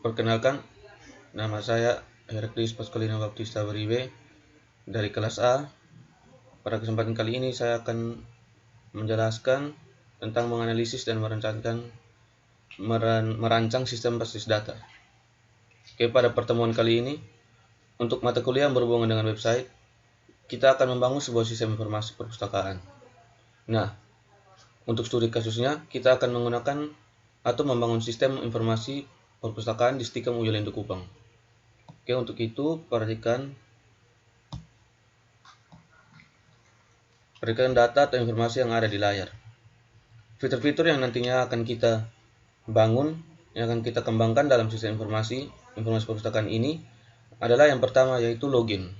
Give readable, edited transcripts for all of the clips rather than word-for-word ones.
Perkenalkan, nama saya Heraklius Pasqualino Baptista Beribe dari kelas A. Pada kesempatan kali ini saya akan menjelaskan tentang menganalisis dan merancang sistem basis data. Oke, pada pertemuan kali ini, untuk mata kuliah yang berhubungan dengan website, kita akan membangun sebuah sistem informasi perpustakaan. Nah, untuk studi kasusnya, kita akan menggunakan atau membangun sistem informasi perpustakaan di Stikem UJ Lendo Kupang. Oke, untuk itu perhatikan data atau informasi yang ada di layar. Fitur-fitur yang nantinya akan kita bangun, yang akan kita kembangkan dalam sistem informasi perpustakaan ini adalah yang pertama, yaitu login.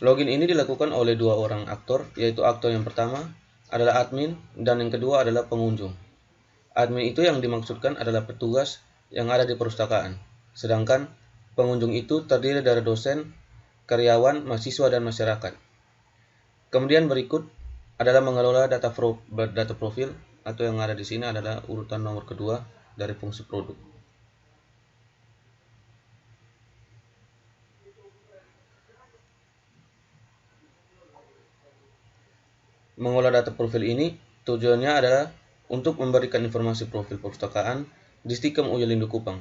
Login ini dilakukan oleh dua orang aktor, yaitu aktor yang pertama adalah admin dan yang kedua adalah pengunjung. Admin itu yang dimaksudkan adalah petugas yang ada di perpustakaan, sedangkan pengunjung itu terdiri dari dosen, karyawan, mahasiswa, dan masyarakat. Kemudian berikut adalah mengelola data profil, atau yang ada di sini adalah urutan nomor kedua dari fungsi produk. Mengolah data profil ini tujuannya adalah untuk memberikan informasi profil perpustakaan di Stikem UJ Lendo Kupang.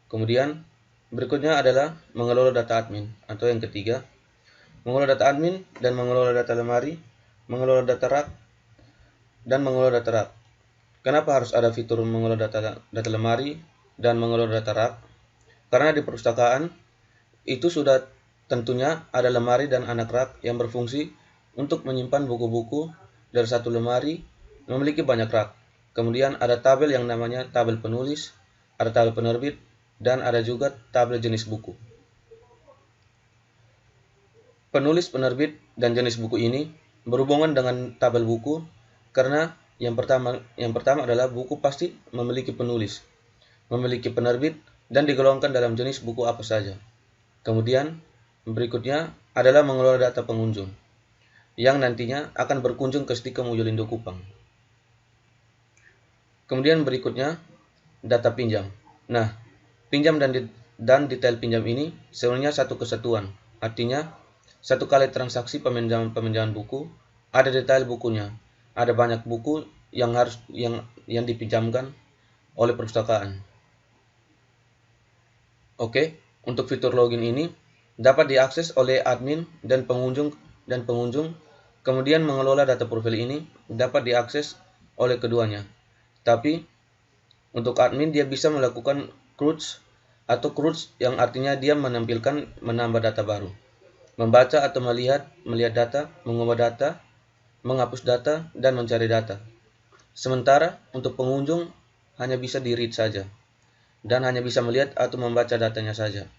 Kemudian berikutnya adalah mengelola data admin, atau yang ketiga, mengelola data admin dan mengelola data lemari, mengelola data rak, dan mengelola data rak. Kenapa harus ada fitur mengelola data lemari dan mengelola data rak? Karena di perpustakaan itu sudah tentunya ada lemari dan anak rak yang berfungsi untuk menyimpan buku-buku dari satu lemari memiliki banyak rak. Kemudian ada tabel yang namanya tabel penulis, ada tabel penerbit, dan ada juga tabel jenis buku. Penulis, penerbit, dan jenis buku ini berhubungan dengan tabel buku karena yang pertama adalah buku pasti memiliki penulis, memiliki penerbit, dan digolongkan dalam jenis buku apa saja. Kemudian berikutnya adalah mengelola data pengunjung yang nantinya akan berkunjung ke Stikem UJ Lendo Kupang. Kemudian berikutnya data pinjam. Nah, pinjam dan detail pinjam ini sebenarnya satu kesatuan. Artinya satu kali transaksi peminjaman buku ada detail bukunya. Ada banyak buku yang dipinjamkan oleh perpustakaan. Oke, untuk fitur login ini dapat diakses oleh admin dan pengunjung. Kemudian mengelola data profil ini dapat diakses oleh keduanya. Tapi untuk admin dia bisa melakukan cruise yang artinya dia menambah data baru, membaca atau melihat data, mengubah data, menghapus data, dan mencari data. Sementara untuk pengunjung hanya bisa di-read saja dan hanya bisa melihat atau membaca datanya saja.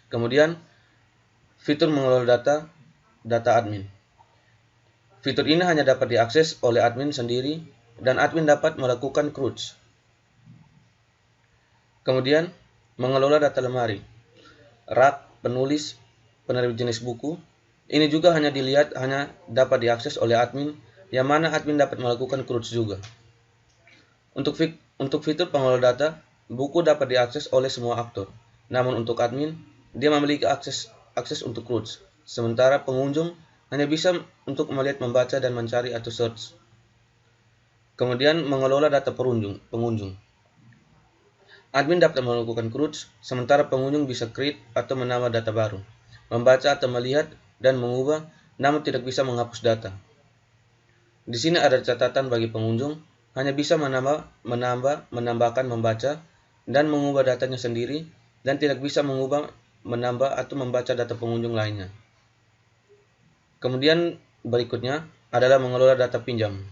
Kemudian fitur mengelola data admin. Fitur ini hanya dapat diakses oleh admin sendiri dan admin dapat melakukan cruise. Kemudian mengelola data lemari, rak, penulis, penerbit jenis buku. Ini juga hanya dapat diakses oleh admin, yang mana admin dapat melakukan cruise juga. Untuk fitur pengelola data, buku dapat diakses oleh semua aktor. Namun untuk admin, dia memiliki akses untuk cruise. Sementara pengunjung hanya bisa untuk melihat, membaca, dan mencari atau search. Kemudian mengelola data pengunjung. Admin dapat melakukan cruise, sementara pengunjung bisa create atau menambah data baru, membaca atau melihat dan mengubah, namun tidak bisa menghapus data. Di sini ada catatan bagi pengunjung, hanya bisa menambahkan, membaca, dan mengubah datanya sendiri, dan tidak bisa mengubah, menambah, atau membaca data pengunjung lainnya. Kemudian berikutnya adalah mengelola data pinjam.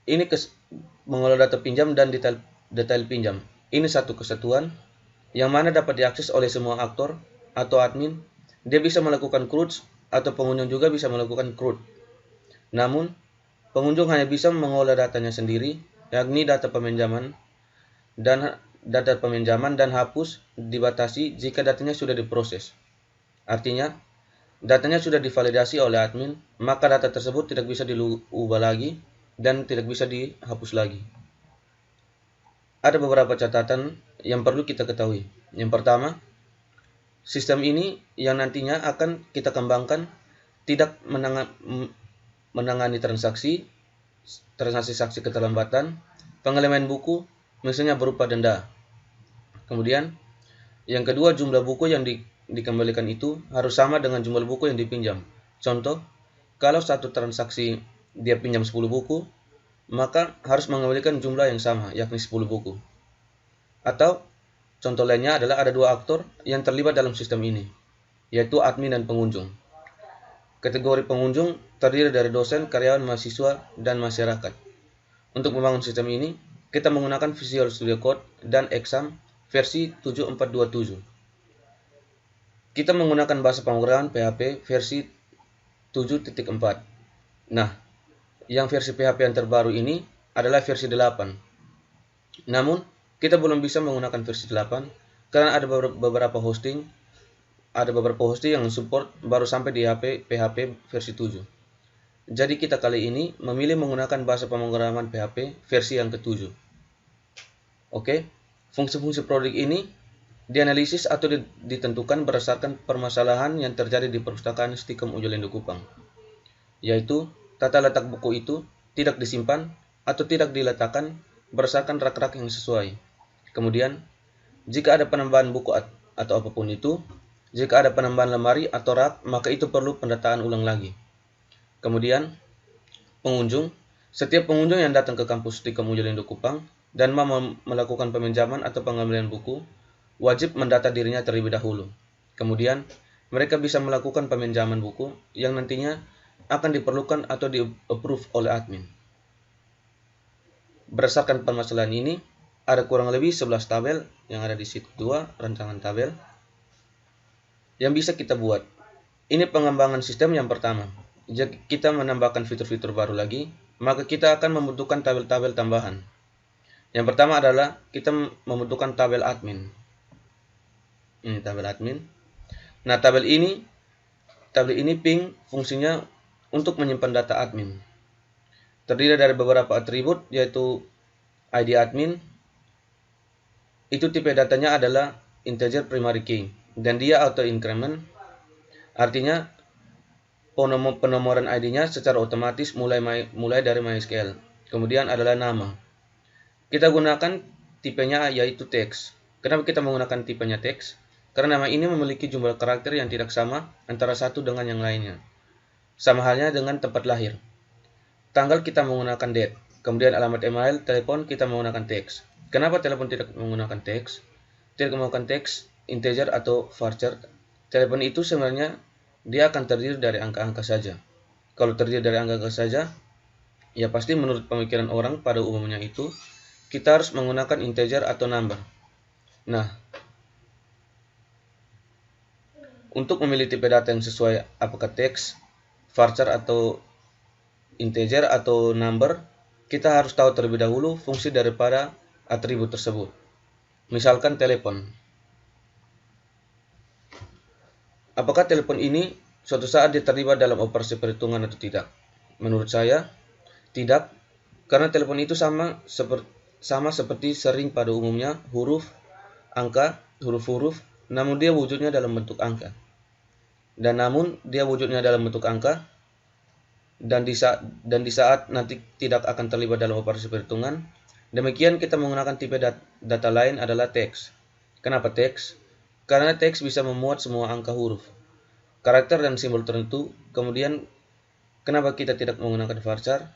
Ini mengelola data pinjam dan detail pinjam. Ini satu kesatuan yang mana dapat diakses oleh semua aktor atau admin. Dia bisa melakukan cruise atau pengunjung juga bisa melakukan cruise. Namun, pengunjung hanya bisa mengolah datanya sendiri, yakni data peminjaman dan hapus dibatasi jika datanya sudah diproses. Artinya, datanya sudah divalidasi oleh admin, maka data tersebut tidak bisa diubah lagi dan tidak bisa dihapus lagi. Ada beberapa catatan yang perlu kita ketahui. Yang pertama, sistem ini yang nantinya akan kita kembangkan tidak menangani transaksi saksi keterlambatan, pengeleman buku, misalnya berupa denda. Kemudian, yang kedua, jumlah buku yang dikembalikan itu harus sama dengan jumlah buku yang dipinjam. Contoh, kalau satu transaksi dia pinjam 10 buku, maka harus mengembalikan jumlah yang sama, yakni 10 buku. Atau, contoh lainnya adalah ada dua aktor yang terlibat dalam sistem ini, yaitu admin dan pengunjung. Kategori pengunjung terdiri dari dosen, karyawan, mahasiswa, dan masyarakat. Untuk membangun sistem ini, kita menggunakan Visual Studio Code dan Exam versi 7427. Kita menggunakan bahasa pemrograman PHP versi 7.4. Nah, yang versi PHP yang terbaru ini adalah versi 8. Namun, kita belum bisa menggunakan versi 8 karena ada beberapa hosting yang support baru sampai di PHP versi 7. Jadi kita kali ini memilih menggunakan bahasa pemrograman PHP versi yang ke-7. Oke, fungsi-fungsi produk ini dianalisis atau ditentukan berdasarkan permasalahan yang terjadi di perpustakaan Stikom Ujolindo Kupang, yaitu tata letak buku itu tidak disimpan atau tidak diletakkan berdasarkan rak-rak yang sesuai. Kemudian, jika ada penambahan buku atau apapun itu, jika ada penambahan lemari atau rak, maka itu perlu pendataan ulang lagi. Kemudian, pengunjung. Setiap pengunjung yang datang ke kampus Stikom Ujolindo Kupang dan mau melakukan peminjaman atau pengembalian buku, wajib mendata dirinya terlebih dahulu. Kemudian, mereka bisa melakukan peminjaman buku yang nantinya akan diperlukan atau di-approve oleh admin. Berdasarkan permasalahan ini, ada kurang lebih 11 tabel yang ada di sheet 2, rancangan tabel, yang bisa kita buat. Ini pengembangan sistem yang pertama. Jika kita menambahkan fitur-fitur baru lagi, maka kita akan membutuhkan tabel-tabel tambahan. Yang pertama adalah kita membutuhkan tabel admin. Ini tabel admin. Nah, tabel ini ping fungsinya untuk menyimpan data admin. Terdiri dari beberapa atribut, yaitu ID admin. Itu tipe datanya adalah integer primary key, dan dia auto increment. Artinya penomoran ID-nya secara otomatis mulai dari MySQL. Kemudian adalah nama. Kita gunakan tipenya yaitu teks. Kenapa kita menggunakan tipenya teks? Karena nama ini memiliki jumlah karakter yang tidak sama antara satu dengan yang lainnya. Sama halnya dengan tempat lahir. Tanggal kita menggunakan date. Kemudian alamat email, telepon kita menggunakan teks. Kenapa telepon tidak menggunakan teks? Tidak menggunakan teks, integer atau varchar. Telepon itu sebenarnya dia akan terdiri dari angka-angka saja. Kalau terdiri dari angka-angka saja, ya pasti menurut pemikiran orang pada umumnya itu, kita harus menggunakan integer atau number. Nah, untuk memilih tipe data yang sesuai apakah teks, varchar atau integer atau number, kita harus tahu terlebih dahulu fungsi daripada atribut tersebut. Misalkan telepon. Apakah telepon ini suatu saat dia terlibat dalam operasi perhitungan atau tidak? Menurut saya, tidak, karena telepon itu sama seperti sering pada umumnya huruf, angka, huruf-huruf, namun dia wujudnya dalam bentuk angka. Dan di saat nanti tidak akan terlibat dalam operasi perhitungan. Demikian kita menggunakan tipe data lain adalah teks. Kenapa teks? Karena teks bisa memuat semua angka, huruf, karakter dan simbol tertentu. Kemudian kenapa kita tidak menggunakan varchar?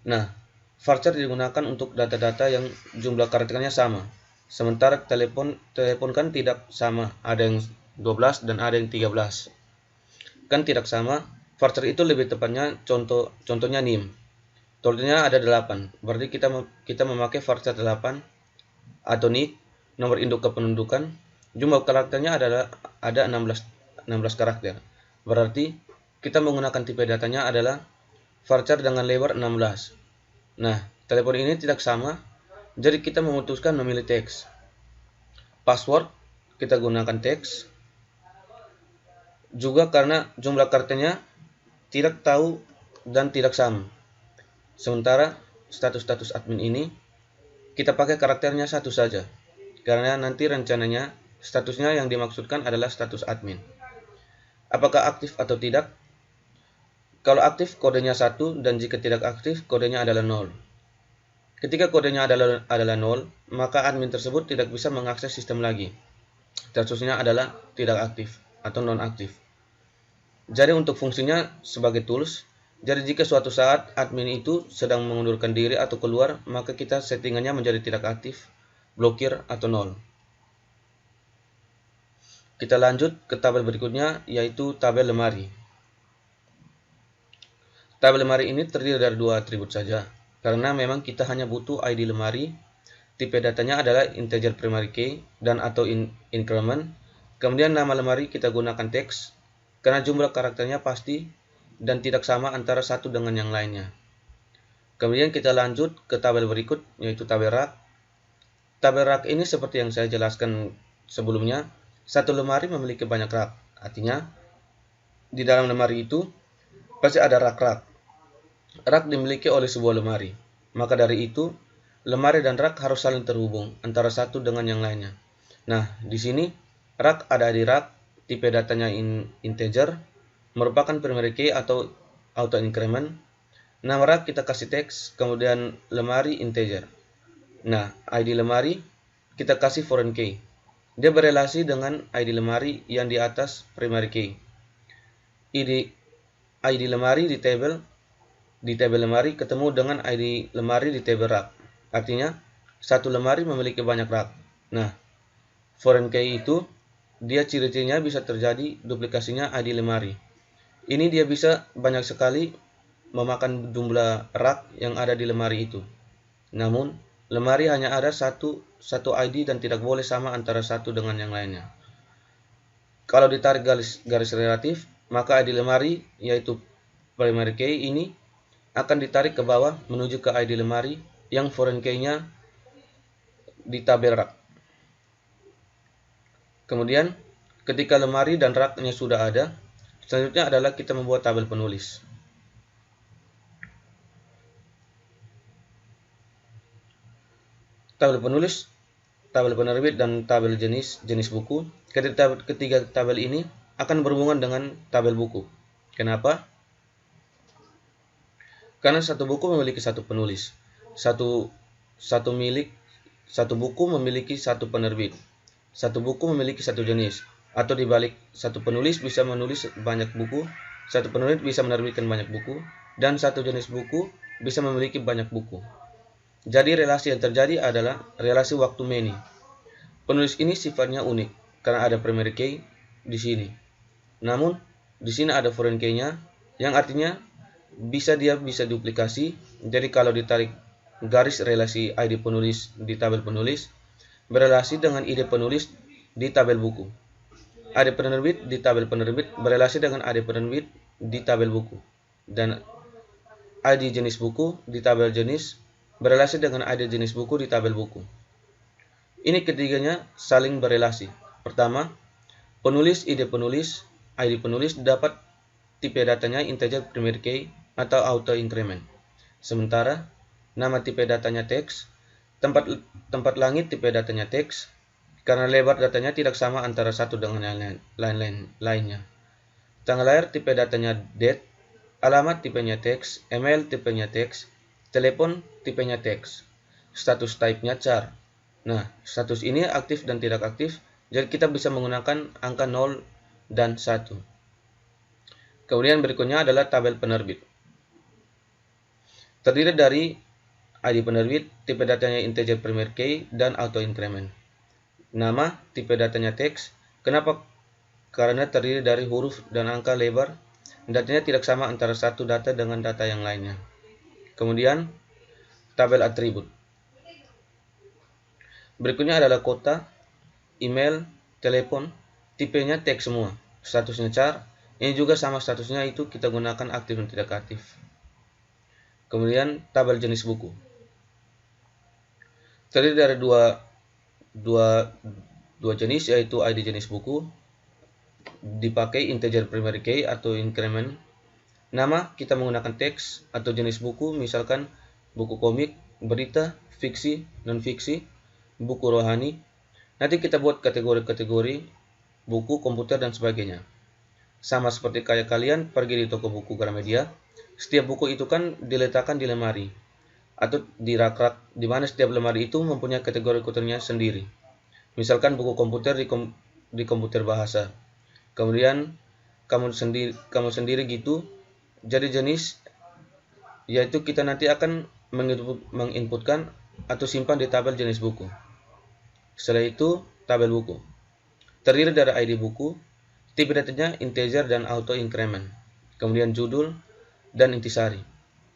Nah, varchar digunakan untuk data-data yang jumlah karakternya sama. Sementara telepon kan tidak sama, ada yang 12 dan ada yang 13. Kan tidak sama. Varchar itu lebih tepatnya contohnya NIM. Contohnya ada 8. Berarti kita memakai varchar 8 atau NIK, nomor induk kependudukan. Jumlah karakternya ada 16 karakter. Berarti kita menggunakan tipe datanya adalah varchar dengan lebar 16. Nah, telepon ini tidak sama, jadi kita memutuskan memilih teks. Password kita gunakan teks. Juga karena jumlah karakternya tidak tahu dan tidak sama. Sementara status-status admin ini kita pakai karakternya satu saja, karena nanti rencananya statusnya yang dimaksudkan adalah status admin. Apakah aktif atau tidak? Kalau aktif kodenya 1 dan jika tidak aktif kodenya adalah 0. Ketika kodenya adalah 0, maka admin tersebut tidak bisa mengakses sistem lagi. Statusnya adalah tidak aktif atau non-aktif. Jadi untuk fungsinya sebagai tools, jadi jika suatu saat admin itu sedang mengundurkan diri atau keluar, maka kita settingannya menjadi tidak aktif, blokir, atau 0. Kita lanjut ke tabel berikutnya, yaitu tabel lemari. Tabel lemari ini terdiri dari dua atribut saja, karena memang kita hanya butuh ID lemari, tipe datanya adalah integer primary key dan atau increment, kemudian nama lemari kita gunakan teks, karena jumlah karakternya pasti dan tidak sama antara satu dengan yang lainnya. Kemudian kita lanjut ke tabel berikut, yaitu tabel rak. Tabel rak ini seperti yang saya jelaskan sebelumnya, satu lemari memiliki banyak rak, artinya di dalam lemari itu pasti ada rak-rak. Rak dimiliki oleh sebuah lemari, maka dari itu lemari dan rak harus saling terhubung antara satu dengan yang lainnya. Nah, di sini rak ada di rak, tipe datanya integer, merupakan primary key atau auto increment. Nama rak kita kasih teks, kemudian lemari integer. Nah, ID lemari kita kasih foreign key. Dia berelasi dengan ID lemari yang di atas primary key. ID lemari di tabel lemari ketemu dengan ID lemari di tabel rak. Artinya, satu lemari memiliki banyak rak. Nah, foreign key itu, dia ciri-cirinya bisa terjadi duplikasinya ID lemari. Ini dia bisa banyak sekali memakan jumlah rak yang ada di lemari itu. Namun, lemari hanya ada satu ID dan tidak boleh sama antara satu dengan yang lainnya. Kalau ditarik garis relatif, maka ID lemari, yaitu primary key ini, akan ditarik ke bawah menuju ke ID lemari yang foreign key-nya di tabel rak. Kemudian, ketika lemari dan rak-nya sudah ada, selanjutnya adalah kita membuat tabel penulis. Tabel penulis, tabel penerbit, dan tabel jenis buku. Ketiga tabel ini akan berhubungan dengan tabel buku. Kenapa? Karena satu buku memiliki satu penulis, satu buku memiliki satu penerbit, satu buku memiliki satu jenis, atau dibalik, satu penulis bisa menulis banyak buku, satu penerbit bisa menerbitkan banyak buku, dan satu jenis buku bisa memiliki banyak buku. Jadi relasi yang terjadi adalah relasi waktu many. Penulis ini sifatnya unik karena ada primary key di sini. Namun di sini ada foreign key-nya yang artinya bisa duplikasi. Jadi kalau ditarik garis relasi ID penulis di tabel penulis berelasi dengan ID penulis di tabel buku. ID penerbit di tabel penerbit berelasi dengan ID penerbit di tabel buku. Dan ID jenis buku di tabel jenis berelasi dengan ID jenis buku di tabel buku. Ini ketiganya saling berelasi. Pertama, penulis ID penulis dapat tipe datanya integer primary key atau auto increment. Sementara nama tipe datanya teks, tempat langit tipe datanya teks, karena lebar datanya tidak sama antara satu dengan yang lainnya. Tanggal lahir tipe datanya date, alamat tipenya teks, email tipenya teks, telepon tipenya teks, status type-nya char. Nah, status ini aktif dan tidak aktif, jadi kita bisa menggunakan angka 0 dan 1. Kemudian berikutnya adalah tabel penerbit. Terdiri dari ID penerbit, tipe datanya integer primary key, dan auto increment. Nama, tipe datanya teks. Kenapa? Karena terdiri dari huruf dan angka lebar. Datanya tidak sama antara satu data dengan data yang lainnya. Kemudian, tabel atribut. Berikutnya adalah kota, email, telepon, tipenya teks semua. Statusnya char, ini juga sama statusnya itu kita gunakan aktif dan tidak aktif. Kemudian tabel jenis buku. Terdiri dari dua jenis, yaitu ID jenis buku, dipakai integer primary key atau increment. Nama kita menggunakan teks atau jenis buku, misalkan buku komik, berita, fiksi, non-fiksi, buku rohani. Nanti kita buat kategori-kategori buku, komputer, dan sebagainya. Sama seperti kayak kalian pergi di toko buku Gramedia, setiap buku itu kan diletakkan di lemari atau di rak-rak, di mana setiap lemari itu mempunyai kategori-kategorinya sendiri. Misalkan buku komputer di komputer bahasa. Kemudian kamu sendiri gitu. Jadi jenis yaitu kita nanti akan menginputkan atau simpan di tabel jenis buku. Setelah itu tabel buku. Terdiri dari ID buku, tipe datanya integer dan auto increment. Kemudian judul dan intisari.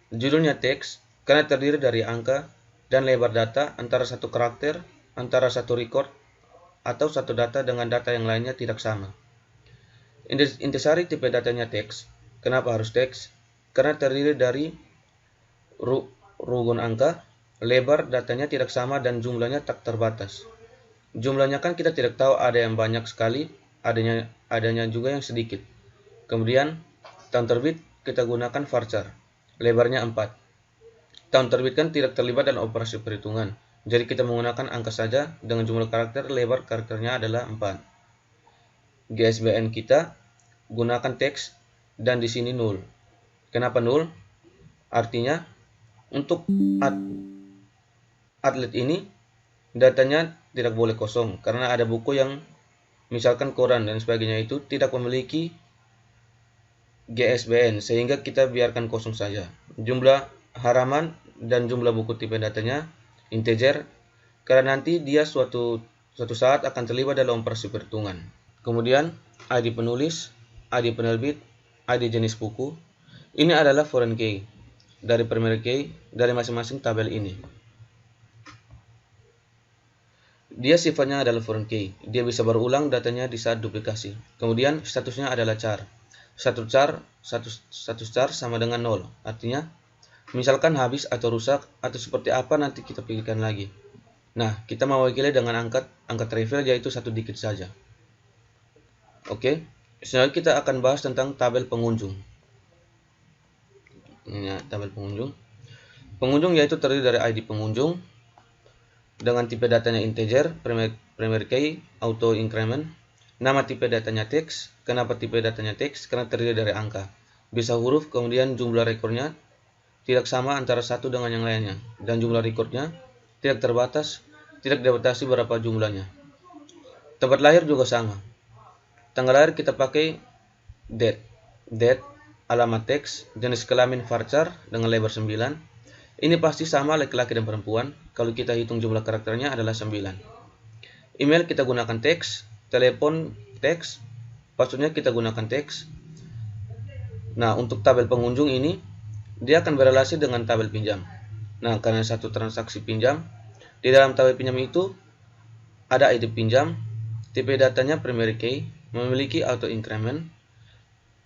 Judulnya teks karena terdiri dari angka dan lebar data antara satu karakter, antara satu record, atau satu data dengan data yang lainnya tidak sama. Intisari tipe datanya teks. Kenapa harus teks? Karena terdiri dari rugun angka, lebar datanya tidak sama dan jumlahnya tak terbatas. Jumlahnya kan kita tidak tahu, ada yang banyak sekali, adanya juga yang sedikit. Kemudian tahun terbit kita gunakan varchar. Lebarnya 4. Tahun terbit kan tidak terlibat dalam operasi perhitungan. Jadi kita menggunakan angka saja dengan jumlah karakter, lebar karakternya adalah 4. GSBN kita gunakan teks dan di sini 0. Kenapa 0? Artinya untuk atlet ini datanya tidak boleh kosong karena ada buku yang misalkan koran dan sebagainya itu tidak memiliki GSBN sehingga kita biarkan kosong saja. Jumlah halaman dan jumlah buku tipe datanya integer karena nanti dia suatu saat akan terlibat dalam operasi perhitungan. Kemudian ID penulis, ID penerbit, ID jenis buku. Ini adalah foreign key dari primary key dari masing-masing tabel ini. Dia sifatnya adalah foreign key. Dia bisa berulang datanya di saat duplikasi. Kemudian statusnya adalah char. Satu char sama dengan 0. Artinya misalkan habis atau rusak atau seperti apa nanti kita pilihkan lagi. Nah, kita mewakili dengan angka trivial yaitu 1 digit saja. Oke, selanjutnya kita akan bahas tentang tabel pengunjung. Ini tabel pengunjung. Pengunjung yaitu terdiri dari ID pengunjung dengan tipe datanya integer, primary key, auto increment. Nama tipe datanya teks. Kenapa tipe datanya teks? Karena terdiri dari angka. Bisa huruf, kemudian jumlah rekornya tidak sama antara satu dengan yang lainnya. Dan jumlah recordnya tidak terbatas, tidak dibatasi berapa jumlahnya. Tempat lahir juga sama. Tanggal lahir kita pakai date, alamat teks, jenis kelamin varchar dengan lebar 9. Ini pasti sama laki-laki dan perempuan. Kalau kita hitung jumlah karakternya adalah 9. Email kita gunakan teks, telepon teks, passwordnya kita gunakan teks. Nah, untuk tabel pengunjung ini dia akan berelasi dengan tabel pinjam. Nah, karena satu transaksi pinjam, di dalam tabel pinjam itu ada ID pinjam, tipe datanya primary key, memiliki auto increment,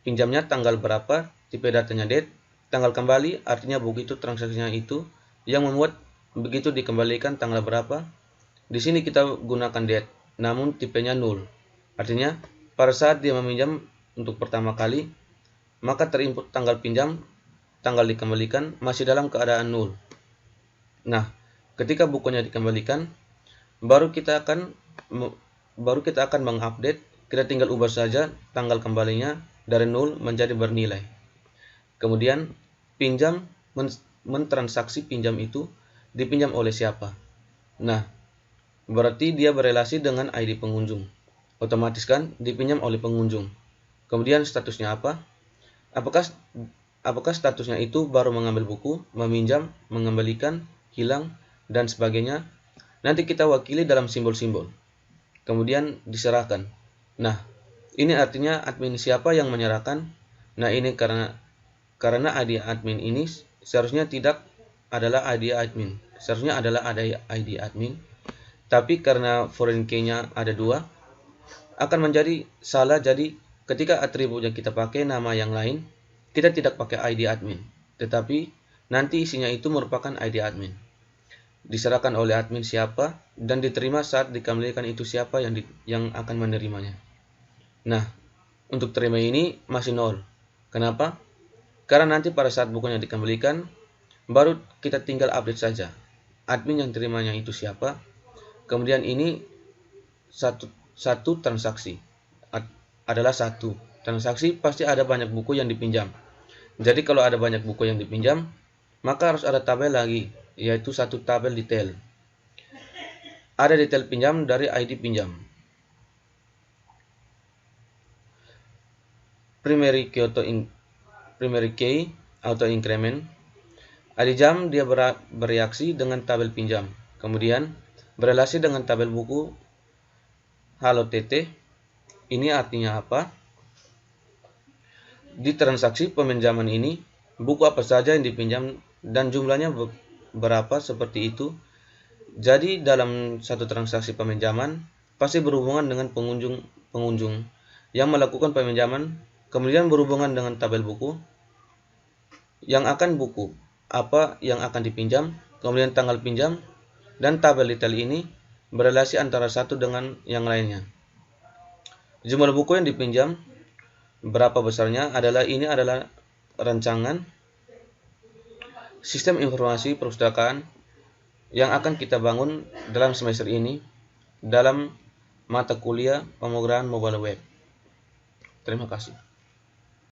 pinjamnya tanggal berapa, tipe datanya date, tanggal kembali artinya begitu transaksinya itu yang membuat begitu dikembalikan tanggal berapa. Di sini kita gunakan date, namun tipenya 0. Artinya pada saat dia meminjam untuk pertama kali, maka terinput tanggal pinjam, tanggal dikembalikan masih dalam keadaan 0. Nah, ketika bukunya dikembalikan, baru kita akan mengupdate. Kita tinggal ubah saja tanggal kembalinya dari 0 menjadi bernilai. Kemudian pinjam mentransaksi pinjam itu dipinjam oleh siapa. Nah, berarti dia berelasi dengan ID pengunjung. Otomatis kan dipinjam oleh pengunjung. Kemudian statusnya apa? Apakah statusnya itu baru mengambil buku, meminjam, mengembalikan, hilang, dan sebagainya. Nanti kita wakili dalam simbol-simbol. Kemudian diserahkan. Nah, ini artinya admin siapa yang menyerahkan. Nah, ini karena ID admin ini seharusnya tidak adalah ID admin. Seharusnya adalah ada ID admin. Tapi karena foreign key-nya ada 2, akan menjadi salah. Jadi ketika atribut yang kita pakai nama yang lain, kita tidak pakai ID admin. Tetapi nanti isinya itu merupakan ID admin. Diserahkan oleh admin siapa dan diterima saat dikembalikan itu siapa yang akan menerimanya. Nah, untuk terima ini masih 0. Kenapa? Karena nanti pada saat bukunya dikembalikan, baru kita tinggal update saja. Admin yang terimanya itu siapa. Kemudian ini satu transaksi adalah satu transaksi, pasti ada banyak buku yang dipinjam. Jadi kalau ada banyak buku yang dipinjam, maka harus ada tabel lagi, yaitu satu tabel detail. Ada detail pinjam dari ID pinjam. Primary key auto increment. ID jam dia bereaksi dengan tabel pinjam. Kemudian berelasi dengan tabel buku halo TT. Ini artinya apa? Di transaksi peminjaman ini, buku apa saja yang dipinjam dan jumlahnya berapa, seperti itu. Jadi dalam satu transaksi peminjaman pasti berhubungan dengan pengunjung yang melakukan peminjaman, kemudian berhubungan dengan tabel buku yang akan buku apa yang akan dipinjam, kemudian tanggal pinjam, dan tabel detail ini berelasi antara satu dengan yang lainnya. Jumlah buku yang dipinjam berapa besarnya adalah rancangan sistem informasi perpustakaan yang akan kita bangun dalam semester ini dalam mata kuliah pemrograman mobile web. Terima kasih.